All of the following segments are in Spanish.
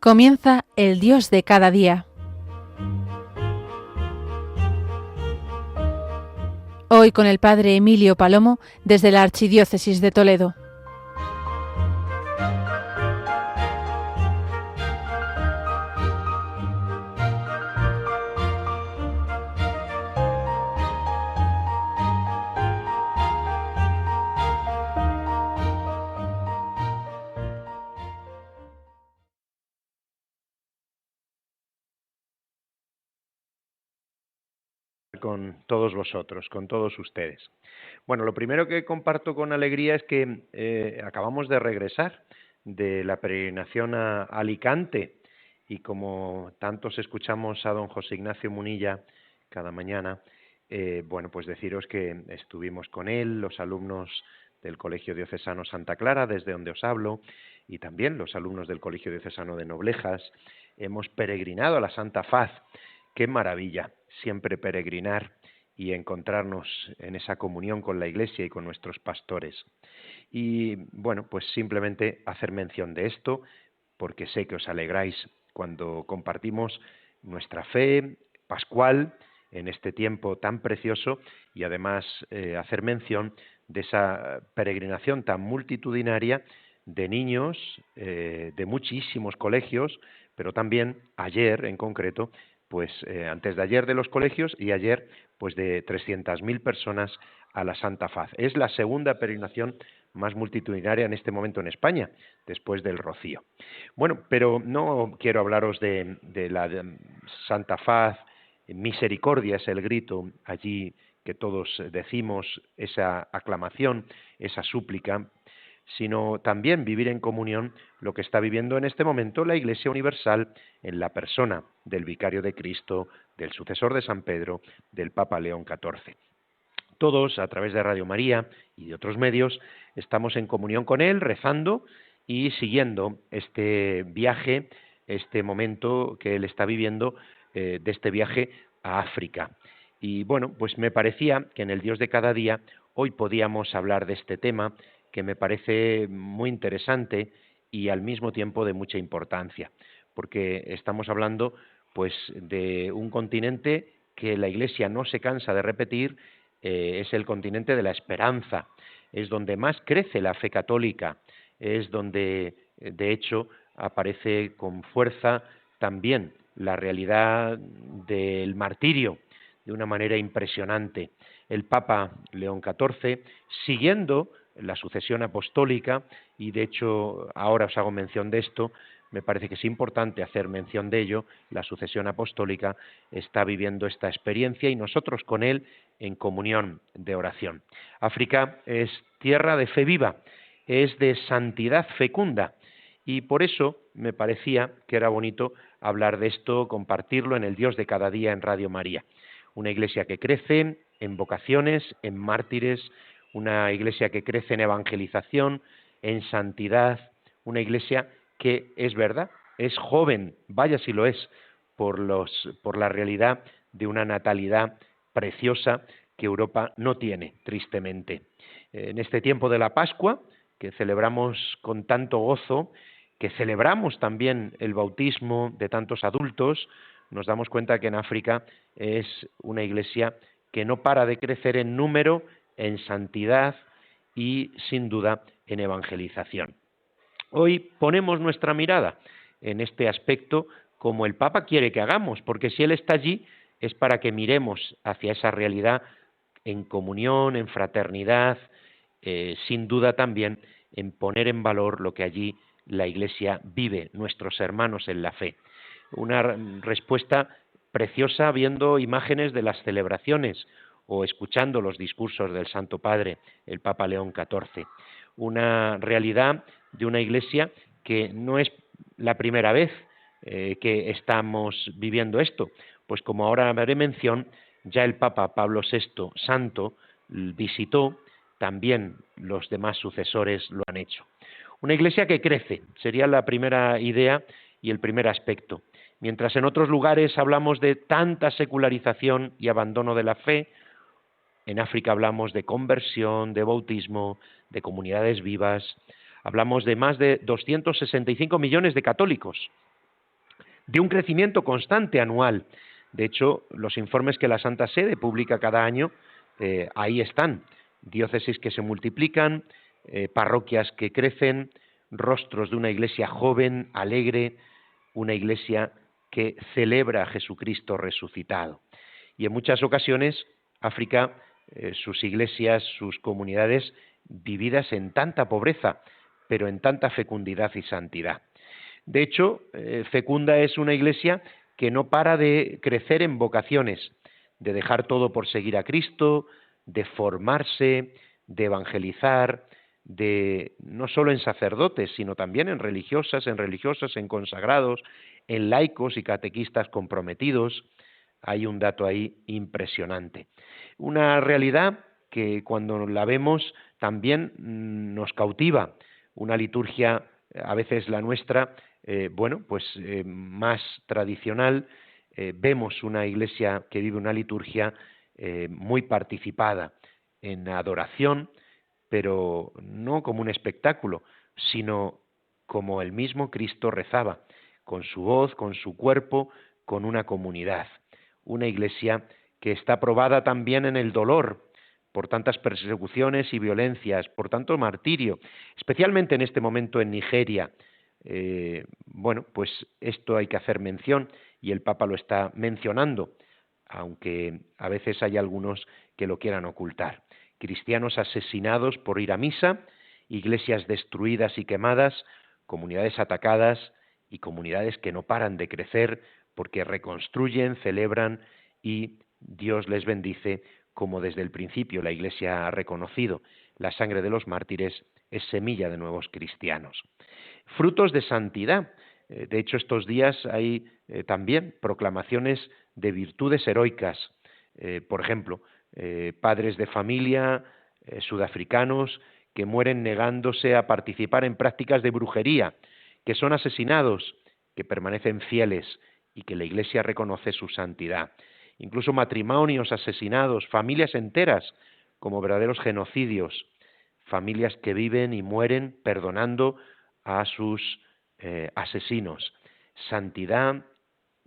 Comienza el Dios de cada día. Hoy con el Padre Emilio Palomo desde la Archidiócesis de Toledo. Con todos vosotros, con todos ustedes. Bueno, lo primero que comparto con alegría es que acabamos de regresar de la peregrinación a Alicante y como tantos escuchamos a don José Ignacio Munilla cada mañana, bueno, pues deciros que estuvimos con él, los alumnos del Colegio Diocesano Santa Clara, desde donde os hablo, y también los alumnos del Colegio Diocesano de Noblejas. Hemos peregrinado a la Santa Faz. Qué maravilla siempre peregrinar y encontrarnos en esa comunión con la Iglesia y con nuestros pastores. Y bueno, pues simplemente hacer mención de esto, porque sé que os alegráis cuando compartimos nuestra fe pascual en este tiempo tan precioso y además hacer mención de esa peregrinación tan multitudinaria de niños de muchísimos colegios, pero también ayer en concreto, pues antes de ayer de los colegios y ayer pues de 300.000 personas a la Santa Faz. Es la segunda peregrinación más multitudinaria en este momento en España, después del Rocío. Bueno, pero no quiero hablaros de la Santa Faz. Misericordia es el grito allí que todos decimos, esa aclamación, esa súplica, sino también vivir en comunión lo que está viviendo en este momento la Iglesia Universal en la persona del Vicario de Cristo, del sucesor de San Pedro, del Papa León XIV. Todos, a través de Radio María y de otros medios, estamos en comunión con él, rezando y siguiendo este viaje, este momento que él está viviendo, de este viaje a África. Y bueno, pues me parecía que en el Dios de cada día hoy podíamos hablar de este tema que me parece muy interesante y al mismo tiempo de mucha importancia, porque estamos hablando pues de un continente que la Iglesia no se cansa de repetir. Es el continente de la esperanza, es donde más crece la fe católica, es donde de hecho aparece con fuerza también la realidad del martirio de una manera impresionante. El Papa León XIV, siguiendo la sucesión apostólica, y de hecho ahora os hago mención de esto, me parece que es importante hacer mención de ello, la sucesión apostólica está viviendo esta experiencia y nosotros con él en comunión de oración. África es tierra de fe viva, es de santidad fecunda y por eso me parecía que era bonito hablar de esto, compartirlo en el Dios de cada día en Radio María. Una iglesia que crece en vocaciones, en mártires, una iglesia que crece en evangelización, en santidad, una iglesia que es verdad, es joven, vaya si lo es, por la realidad de una natalidad preciosa que Europa no tiene, tristemente. En este tiempo de la Pascua, que celebramos con tanto gozo, que celebramos también el bautismo de tantos adultos, nos damos cuenta que en África es una iglesia que no para de crecer en número, en santidad y, sin duda, en evangelización. Hoy ponemos nuestra mirada en este aspecto como el Papa quiere que hagamos, porque si Él está allí es para que miremos hacia esa realidad en comunión, en fraternidad, sin duda también en poner en valor lo que allí la Iglesia vive, nuestros hermanos en la fe. Una respuesta preciosa viendo imágenes de las celebraciones o escuchando los discursos del Santo Padre, el Papa León XIV. Una realidad de una Iglesia que no es la primera vez que estamos viviendo esto, pues como ahora haré mención, ya el Papa Pablo VI Santo visitó, también los demás sucesores lo han hecho. Una iglesia que crece, sería la primera idea y el primer aspecto. Mientras en otros lugares hablamos de tanta secularización y abandono de la fe, en África hablamos de conversión, de bautismo, de comunidades vivas, hablamos de más de 265 millones de católicos, de un crecimiento constante anual. De hecho, los informes que la Santa Sede publica cada año, ahí están. Diócesis que se multiplican, parroquias que crecen, rostros de una iglesia joven, alegre, una iglesia que celebra a Jesucristo resucitado. Y en muchas ocasiones, África, sus iglesias, sus comunidades, vividas en tanta pobreza, pero en tanta fecundidad y santidad. De hecho, fecunda es una iglesia que no para de crecer en vocaciones, de dejar todo por seguir a Cristo, de formarse, de evangelizar, de no solo en sacerdotes, sino también en religiosas, en consagrados, en laicos y catequistas comprometidos. Hay un dato ahí impresionante. Una realidad que cuando la vemos también nos cautiva. Una liturgia, a veces la nuestra, más tradicional. Vemos una iglesia que vive una liturgia muy participada en adoración, pero no como un espectáculo, sino como el mismo Cristo rezaba, con su voz, con su cuerpo, con una comunidad. Una iglesia que está probada también en el dolor, por tantas persecuciones y violencias, por tanto martirio, especialmente en este momento en Nigeria. Pues esto hay que hacer mención y el Papa lo está mencionando, aunque a veces hay algunos que lo quieran ocultar. Cristianos asesinados por ir a misa, iglesias destruidas y quemadas, comunidades atacadas y comunidades que no paran de crecer porque reconstruyen, celebran y Dios les bendice, como desde el principio la Iglesia ha reconocido. La sangre de los mártires es semilla de nuevos cristianos. Frutos de santidad. De hecho, estos días hay también proclamaciones de virtudes heroicas. Por ejemplo, padres de familia sudafricanos que mueren negándose a participar en prácticas de brujería, que son asesinados, que permanecen fieles y que la Iglesia reconoce su santidad. Incluso matrimonios asesinados, familias enteras como verdaderos genocidios, familias que viven y mueren perdonando a sus asesinos. Santidad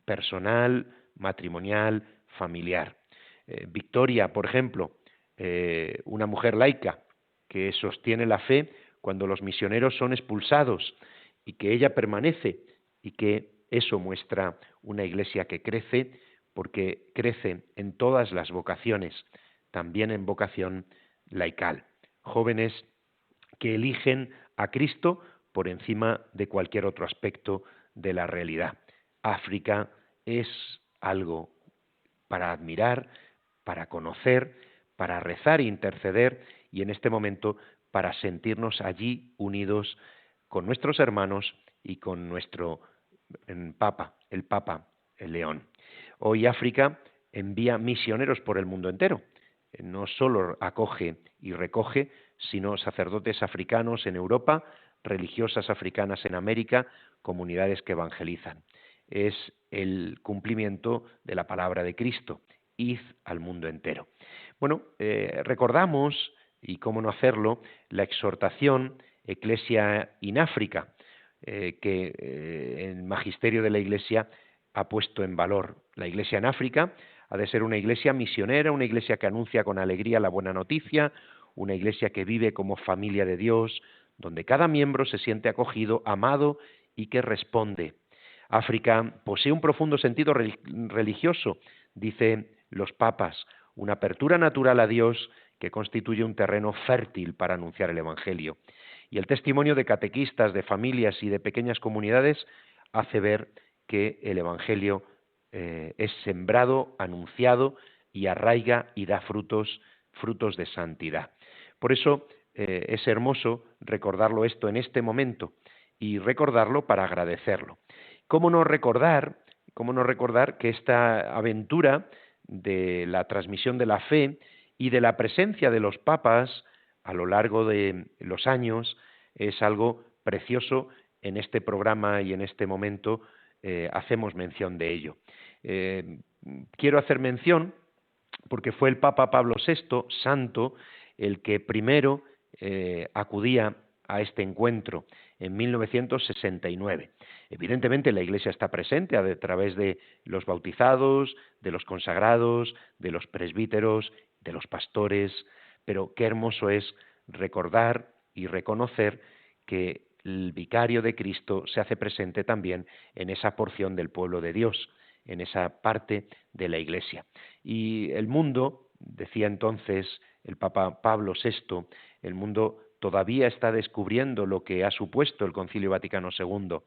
personal, matrimonial, familiar. Victoria, por ejemplo, una mujer laica que sostiene la fe cuando los misioneros son expulsados y que ella permanece y que eso muestra una iglesia que crece porque crece en todas las vocaciones, también en vocación laical. Jóvenes que eligen a Cristo por encima de cualquier otro aspecto de la realidad. África es algo para admirar, para conocer, para rezar e interceder y en este momento para sentirnos allí unidos con nuestros hermanos y con nuestro Papa, el León. Hoy África envía misioneros por el mundo entero. No solo acoge y recoge, sino sacerdotes africanos en Europa, religiosas africanas en América, comunidades que evangelizan. Es el cumplimiento de la palabra de Cristo. Id al mundo entero. Recordamos, y cómo no hacerlo, la exhortación Ecclesia in Africa, que el magisterio de la Iglesia ha puesto en valor. La Iglesia en África ha de ser una iglesia misionera, una iglesia que anuncia con alegría la buena noticia, una iglesia que vive como familia de Dios, donde cada miembro se siente acogido, amado y que responde. África posee un profundo sentido religioso, dicen los papas, una apertura natural a Dios que constituye un terreno fértil para anunciar el Evangelio. Y el testimonio de catequistas, de familias y de pequeñas comunidades hace ver que el Evangelio es sembrado, anunciado y arraiga y da frutos de santidad. Por eso es hermoso recordarlo esto en este momento y recordarlo para agradecerlo. ¿Cómo no recordar que esta aventura de la transmisión de la fe y de la presencia de los papas a lo largo de los años es algo precioso? En este programa y en este momento hacemos mención de ello. Quiero hacer mención porque fue el Papa Pablo VI, santo, el que primero acudía a este encuentro en 1969. Evidentemente la Iglesia está presente a través de los bautizados, de los consagrados, de los presbíteros, de los pastores, pero qué hermoso es recordar y reconocer que el vicario de Cristo se hace presente también en esa porción del pueblo de Dios, en esa parte de la Iglesia. Y el mundo, decía entonces el Papa Pablo VI, el mundo todavía está descubriendo lo que ha supuesto el Concilio Vaticano II,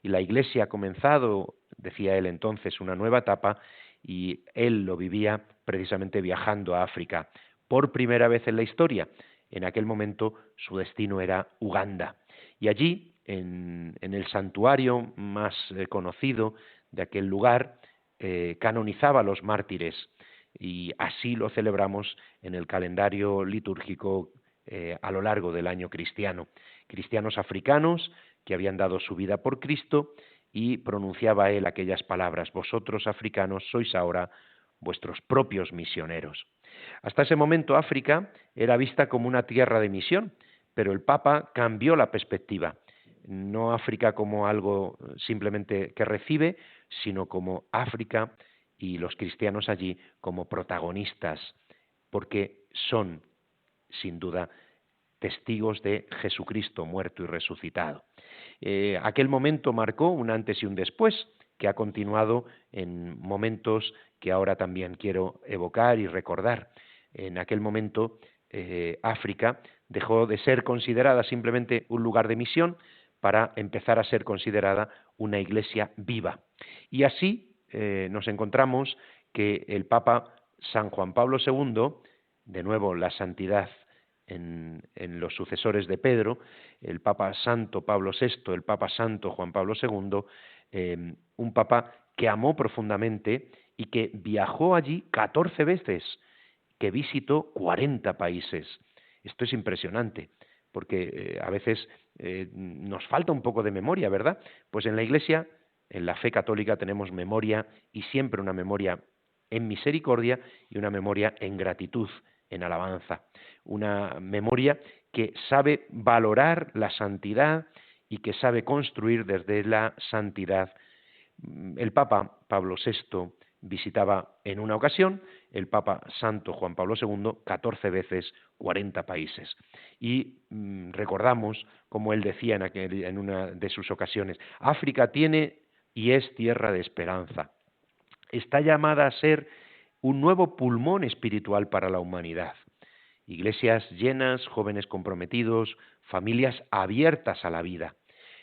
y la Iglesia ha comenzado, decía él entonces, una nueva etapa, y él lo vivía precisamente viajando a África. Por primera vez en la historia, en aquel momento su destino era Uganda. Y allí, en el santuario más conocido de aquel lugar, canonizaba a los mártires, y así lo celebramos en el calendario litúrgico a lo largo del año cristiano. Cristianos africanos que habían dado su vida por Cristo, y pronunciaba él aquellas palabras: vosotros africanos sois ahora vuestros propios misioneros. Hasta ese momento África era vista como una tierra de misión, pero el Papa cambió la perspectiva. No África como algo simplemente que recibe, sino como África y los cristianos allí como protagonistas, porque son, sin duda, testigos de Jesucristo muerto y resucitado. Aquel momento marcó un antes y un después, que ha continuado en momentos que ahora también quiero evocar y recordar. En aquel momento, África dejó de ser considerada simplemente un lugar de misión para empezar a ser considerada una iglesia viva. Y así nos encontramos que el Papa San Juan Pablo II, de nuevo la santidad en los sucesores de Pedro, el Papa Santo Pablo VI, el Papa Santo Juan Pablo II, un Papa que amó profundamente y que viajó allí 14 veces, que visitó 40 países. Esto es impresionante, porque a veces nos falta un poco de memoria, ¿verdad? Pues en la Iglesia, en la fe católica, tenemos memoria, y siempre una memoria en misericordia y una memoria en gratitud, en alabanza. Una memoria que sabe valorar la santidad y que sabe construir desde la santidad. El Papa Pablo VI visitaba en una ocasión, el Papa Santo Juan Pablo II 14 veces 40 países. Y recordamos, como él decía en una de sus ocasiones: África tiene y es tierra de esperanza. Está llamada a ser un nuevo pulmón espiritual para la humanidad. Iglesias llenas, jóvenes comprometidos, familias abiertas a la vida.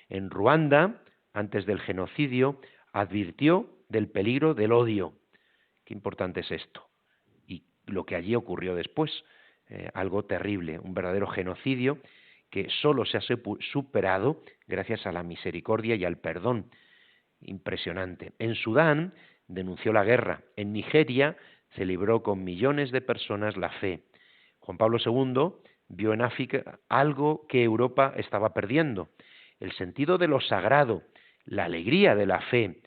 En Ruanda, antes del genocidio, advirtió del peligro del odio. Qué importante es esto. Y lo que allí ocurrió después, algo terrible, un verdadero genocidio que solo se ha superado gracias a la misericordia y al perdón. Impresionante. En Sudán denunció la guerra. En Nigeria celebró con millones de personas la fe. Juan Pablo II vio en África algo que Europa estaba perdiendo: el sentido de lo sagrado, la alegría de la fe,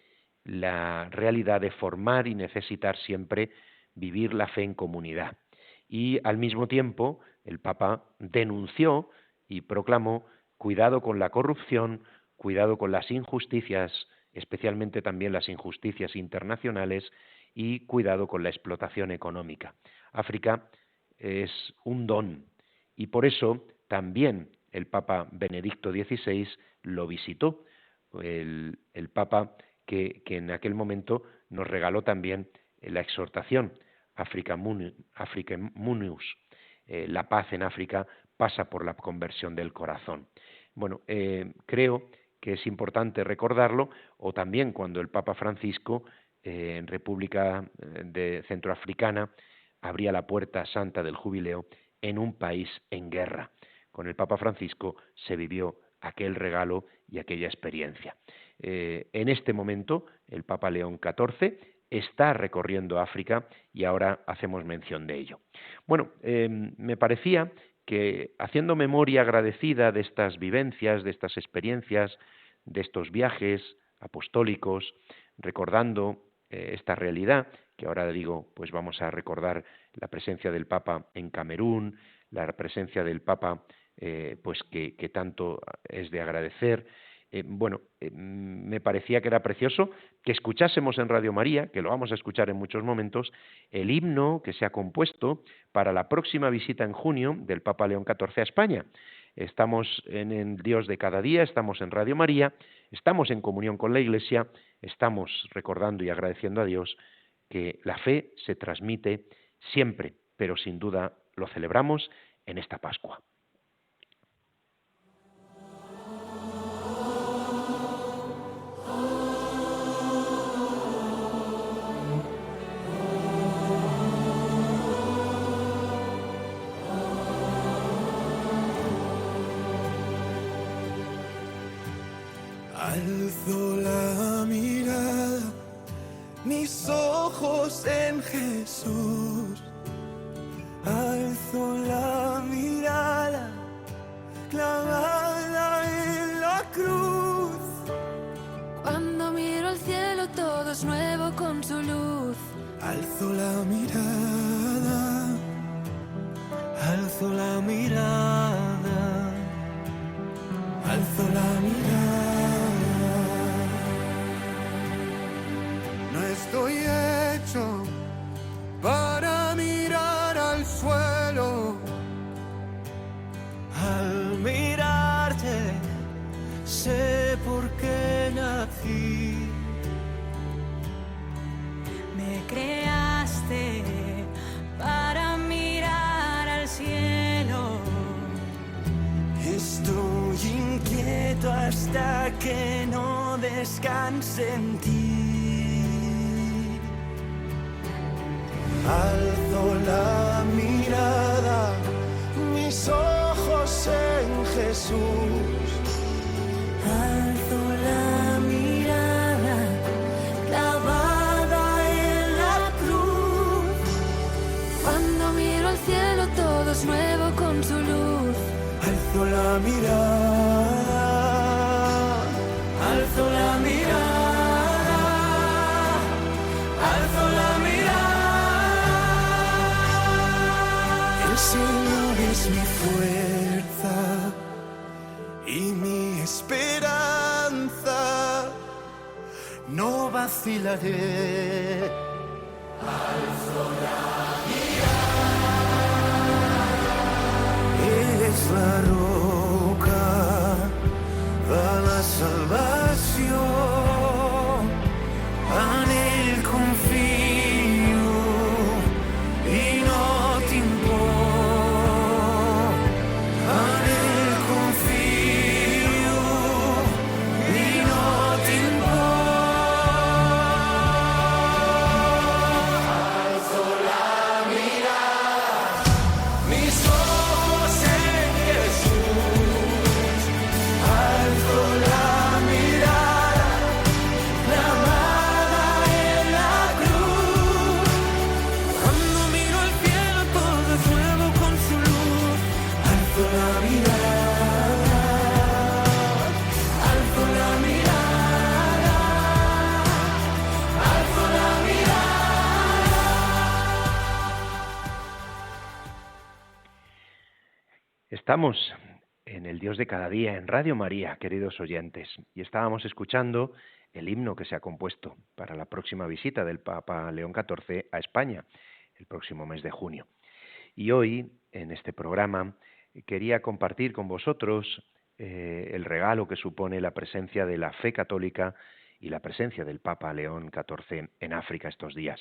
la realidad de formar y necesitar siempre vivir la fe en comunidad. Y al mismo tiempo el Papa denunció y proclamó: cuidado con la corrupción, cuidado con las injusticias, especialmente también las injusticias internacionales, y cuidado con la explotación económica. África es un don, y por eso también el Papa Benedicto XVI lo visitó, el Papa que en aquel momento nos regaló también la exhortación Africa Munus, la paz en África pasa por la conversión del corazón. Bueno, creo que es importante recordarlo, o también cuando el Papa Francisco en República Centroafricana abría la puerta santa del jubileo en un país en guerra. Con el Papa Francisco se vivió aquel regalo y aquella experiencia. En este momento el Papa León XIV está recorriendo África y ahora hacemos mención de ello. Bueno, me parecía que, haciendo memoria agradecida de estas vivencias, de estas experiencias, de estos viajes apostólicos, recordando esta realidad, que ahora digo, pues vamos a recordar la presencia del Papa en Camerún, la presencia del Papa pues que tanto es de agradecer. Me parecía que era precioso que escuchásemos en Radio María, que lo vamos a escuchar en muchos momentos, el himno que se ha compuesto para la próxima visita en junio del Papa León XIV a España. Estamos en el Dios de cada día, estamos en Radio María, estamos en comunión con la Iglesia, estamos recordando y agradeciendo a Dios que la fe se transmite siempre, pero sin duda lo celebramos en esta Pascua. Alzo la mirada, mis ojos en Jesús. Alzo la mirada, clavada en la cruz. Cuando miro al cielo todo es nuevo con su luz. Alzo la mirada, alzo la mirada, alzo la mirada. No estoy hecho para mirar al suelo. Al mirarte sé por qué nací. Me creaste para mirar al cielo. Estoy inquieto hasta que no descanse en ti. Alzo la mirada, mis ojos en Jesús. Alzo la mirada, clavada en la cruz. Cuando miro al cielo todo es nuevo con su luz. Alzo la mirada, alzo la mirada, alzo la mirada. El Señor es mi fuerza y mi esperanza, no vacilaré. Alzo la mirada, es la roca, da la salvación, en él confío y no temo. En él confío y no temo. Alzo la mirada, mis ojos en Jesús. Alzo la mirada, clavada en la cruz. Cuando miro al cielo todo es nuevo con su luz. Alzo la mirada, alzo la mirada, alzo la mirada. Estamos en el Dios de cada día, en Radio María, queridos oyentes, y estábamos escuchando el himno que se ha compuesto para la próxima visita del Papa León XIV a España, el próximo mes de junio. Y hoy, en este programa, quería compartir con vosotros el regalo que supone la presencia de la fe católica y la presencia del Papa León XIV en África estos días.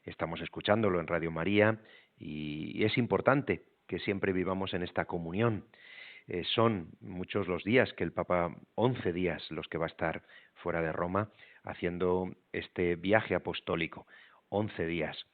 Estamos escuchándolo en Radio María y es importante que siempre vivamos en esta comunión. Son muchos los días que el Papa, 11 días los que va a estar fuera de Roma haciendo este viaje apostólico, 11 días.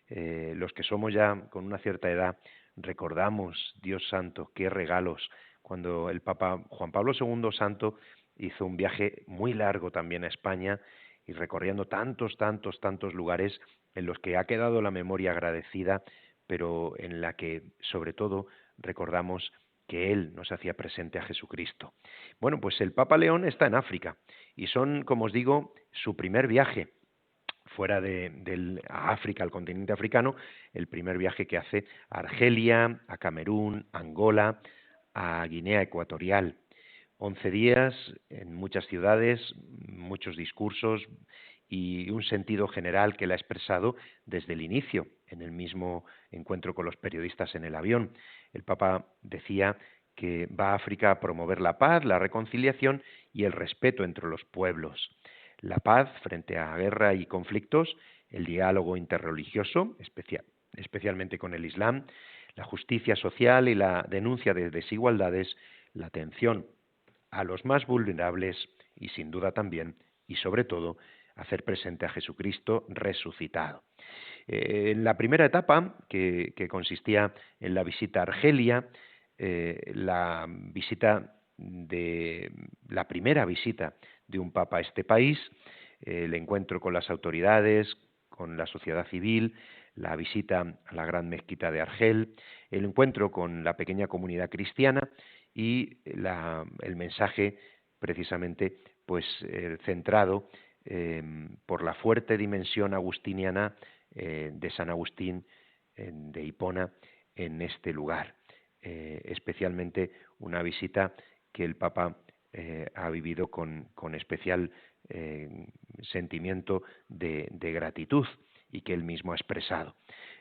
Los que somos ya con una cierta edad recordamos, Dios santo, qué regalos, cuando el Papa Juan Pablo II Santo hizo un viaje muy largo también a España y recorriendo tantos lugares en los que ha quedado la memoria agradecida, pero en la que sobre todo recordamos que Él nos hacía presente a Jesucristo. Bueno, pues el Papa León está en África y son, como os digo, su primer viaje fuera a África, al continente africano, el primer viaje que hace a Argelia, a Camerún, a Angola, a Guinea Ecuatorial. 11 días en muchas ciudades, muchos discursos y un sentido general que él ha expresado desde el inicio, en el mismo encuentro con los periodistas en el avión. El Papa decía que va a África a promover la paz, la reconciliación y el respeto entre los pueblos. La paz frente a guerra y conflictos, el diálogo interreligioso, especialmente con el Islam, la justicia social y la denuncia de desigualdades, la atención a los más vulnerables y sin duda también y sobre todo hacer presente a Jesucristo resucitado. En la primera etapa, que consistía en la visita a Argelia, la primera visita de un papa a este país, el encuentro con las autoridades, con la sociedad civil, la visita a la gran mezquita de Argel, el encuentro con la pequeña comunidad cristiana y el mensaje precisamente centrado por la fuerte dimensión agustiniana de San Agustín de Hipona en este lugar. Especialmente una visita que el Papa ha vivido con especial sentimiento de gratitud y que él mismo ha expresado.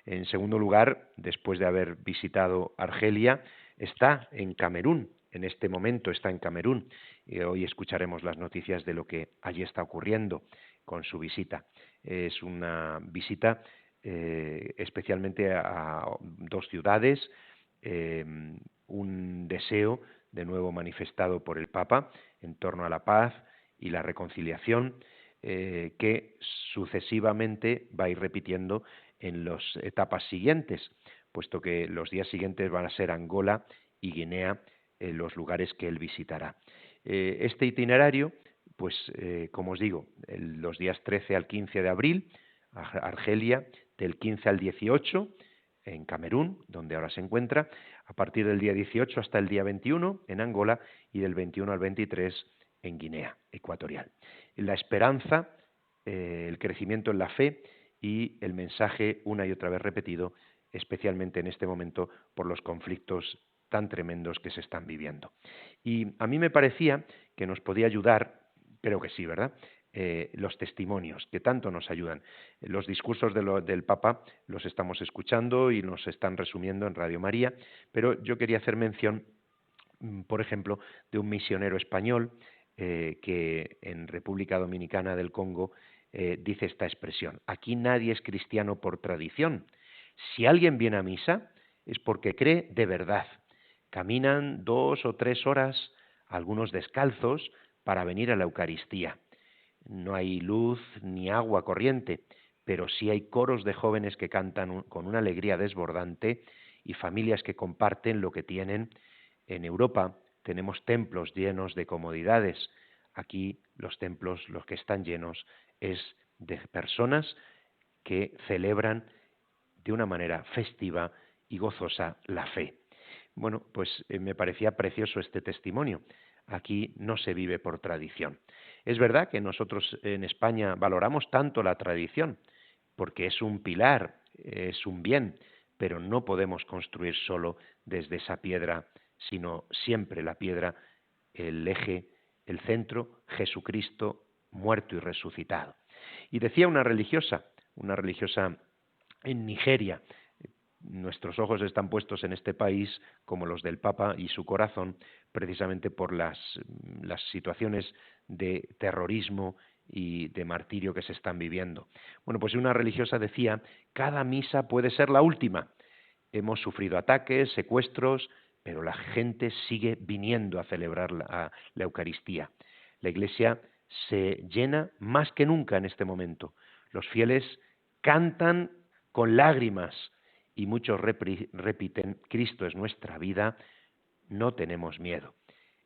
En segundo lugar, después de haber visitado Argelia, está en Camerún. En este momento está en Camerún. Y hoy escucharemos las noticias de lo que allí está ocurriendo con su visita. Es una visita especialmente a dos ciudades, un deseo de nuevo manifestado por el Papa en torno a la paz y la reconciliación, que sucesivamente va a ir repitiendo en las etapas siguientes, puesto que los días siguientes van a ser Angola y Guinea, los lugares que él visitará. Este itinerario, como os digo, los días 13 al 15 de abril, Argelia, del 15 al 18, en Camerún, donde ahora se encuentra, a partir del día 18 hasta el día 21 en Angola y del 21 al 23 en Guinea Ecuatorial. La esperanza, el crecimiento en la fe y el mensaje una y otra vez repetido, especialmente en este momento por los conflictos tan tremendos que se están viviendo. Y a mí me parecía que nos podía ayudar, creo que sí, ¿verdad?, los testimonios, que tanto nos ayudan. Los discursos del Papa los estamos escuchando y nos están resumiendo en Radio María, pero yo quería hacer mención, por ejemplo, de un misionero español que en República Dominicana del Congo dice esta expresión: aquí nadie es cristiano por tradición. Si alguien viene a misa es porque cree de verdad. Caminan 2 o 3 horas, algunos descalzos, para venir a la Eucaristía. No hay luz ni agua corriente, pero sí hay coros de jóvenes que cantan con una alegría desbordante y familias que comparten lo que tienen. En Europa tenemos templos llenos de comodidades. Aquí los templos, los que están llenos, es de personas que celebran de una manera festiva y gozosa la fe. Bueno, me parecía precioso este testimonio. Aquí no se vive por tradición. Es verdad que nosotros en España valoramos tanto la tradición, porque es un pilar, es un bien, pero no podemos construir solo desde esa piedra, sino siempre la piedra, el eje, el centro, Jesucristo muerto y resucitado. Y decía una religiosa en Nigeria: nuestros ojos están puestos en este país, como los del Papa y su corazón, precisamente por las situaciones de terrorismo y de martirio que se están viviendo. Bueno, una religiosa decía: cada misa puede ser la última. Hemos sufrido ataques, secuestros, pero la gente sigue viniendo a celebrar la Eucaristía. La Iglesia se llena más que nunca en este momento. Los fieles cantan con lágrimas y muchos repiten: Cristo es nuestra vida, no tenemos miedo.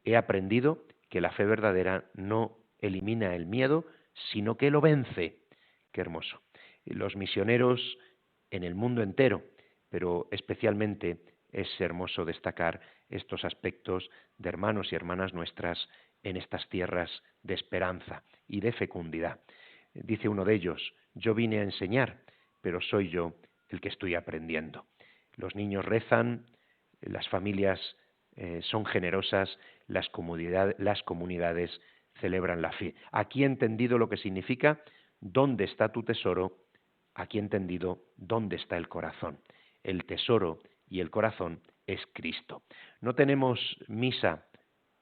He aprendido que la fe verdadera no elimina el miedo, sino que lo vence. Qué hermoso. Los misioneros en el mundo entero, pero especialmente es hermoso destacar estos aspectos de hermanos y hermanas nuestras en estas tierras de esperanza y de fecundidad. Dice uno de ellos: yo vine a enseñar, pero soy yo el que estoy aprendiendo. Los niños rezan, las familias son generosas, las comunidades celebran la fe. Aquí he entendido lo que significa dónde está tu tesoro, aquí he entendido dónde está el corazón. El tesoro y el corazón es Cristo. No tenemos misa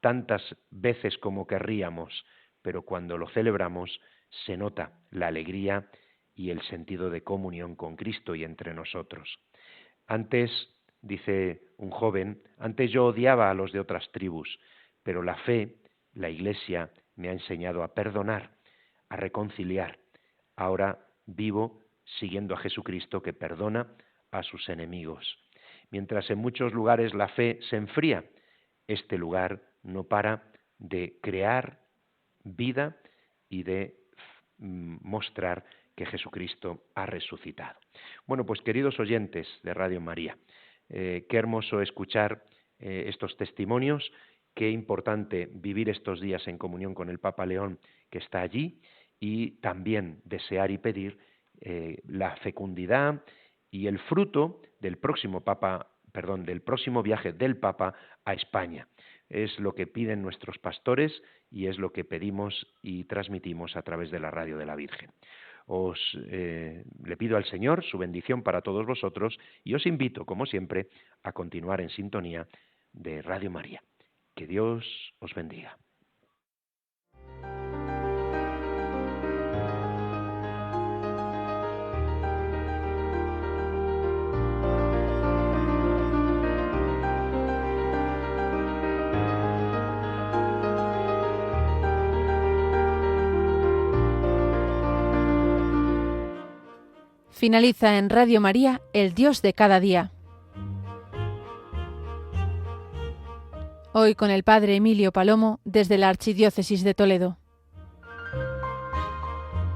tantas veces como querríamos, pero cuando lo celebramos se nota la alegría y el sentido de comunión con Cristo y entre nosotros. Antes, dice un joven, antes yo odiaba a los de otras tribus, pero la fe, la Iglesia, me ha enseñado a perdonar, a reconciliar. Ahora vivo siguiendo a Jesucristo que perdona a sus enemigos. Mientras en muchos lugares la fe se enfría, este lugar no para de crear vida y de mostrar que Jesucristo ha resucitado. Bueno, pues queridos oyentes de Radio María, qué hermoso escuchar estos testimonios, qué importante vivir estos días en comunión con el Papa León que está allí y también desear y pedir la fecundidad y el fruto del próximo viaje del Papa a España. Es lo que piden nuestros pastores y es lo que pedimos y transmitimos a través de la Radio de la Virgen. Le pido al Señor su bendición para todos vosotros y os invito, como siempre, a continuar en sintonía de Radio María. Que Dios os bendiga. Finaliza en Radio María, El Dios de cada día. Hoy con el Padre Emilio Palomo desde la Archidiócesis de Toledo.